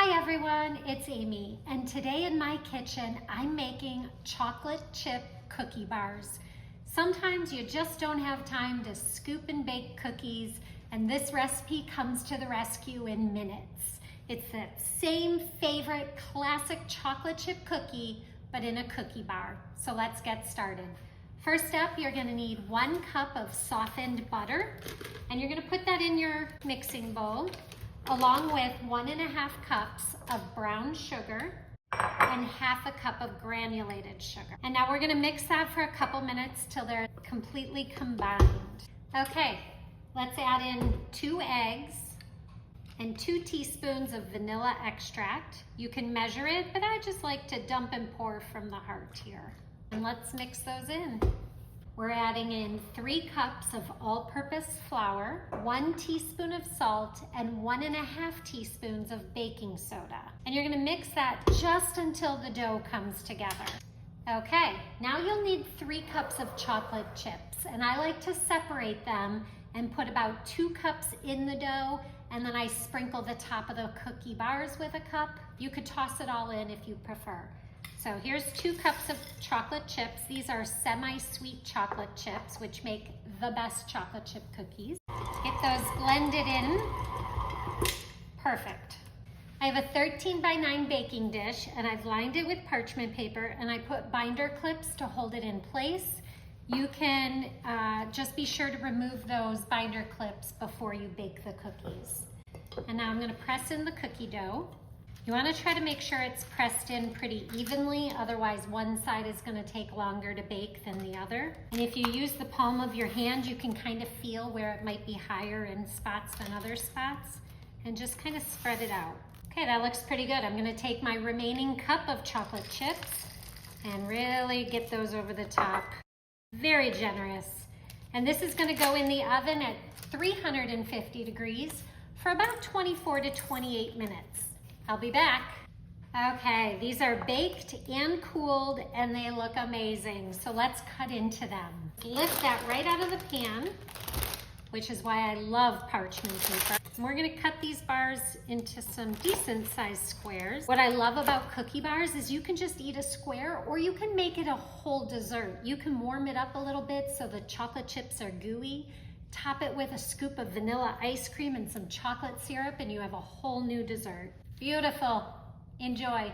Hi everyone, it's Amy, and today in my kitchen I'm making chocolate chip cookie bars. Sometimes you just don't have time to scoop and bake cookies, and this recipe comes to the rescue in minutes. It's that same favorite classic chocolate chip cookie, but in a cookie bar. So let's get started. First up, you're going to need 1 cup of softened butter, and you're going to put that in your mixing bowl, along with 1½ cups of brown sugar and ½ cup of granulated sugar. And now we're gonna mix that for a couple minutes till they're completely combined. Okay, let's add in 2 eggs and 2 teaspoons of vanilla extract. You can measure it, but I just like to dump and pour from the heart here. And let's mix those in. We're adding in 3 cups of all-purpose flour, 1 teaspoon of salt, and 1½ teaspoons of baking soda. And you're gonna mix that just until the dough comes together. Okay, now you'll need 3 cups of chocolate chips, and I like to separate them and put about 2 cups in the dough, and then I sprinkle the top of the cookie bars with a cup. You could toss it all in if you prefer. So here's 2 cups of chocolate chips. These are semi-sweet chocolate chips, which make the best chocolate chip cookies. Get those blended in. Perfect. I have a 13×9 baking dish, and I've lined it with parchment paper, and I put binder clips to hold it in place. You can just be sure to remove those binder clips before you bake the cookies. And now I'm gonna press in the cookie dough. You want to try to make sure it's pressed in pretty evenly, otherwise one side is going to take longer to bake than the other. And if you use the palm of your hand, you can kind of feel where it might be higher in spots than other spots, and just kind of spread it out. Okay, that looks pretty good. I'm going to take my remaining cup of chocolate chips and really get those over the top. Very generous. And this is going to go in the oven at 350 degrees for about 24 to 28 minutes. I'll be back. Okay, these are baked and cooled and they look amazing. So let's cut into them. Lift that right out of the pan, which is why I love parchment paper. And we're gonna cut these bars into some decent sized squares. What I love about cookie bars is you can just eat a square, or you can make it a whole dessert. You can warm it up a little bit so the chocolate chips are gooey. Top it with a scoop of vanilla ice cream and some chocolate syrup, and you have a whole new dessert. Beautiful. Enjoy.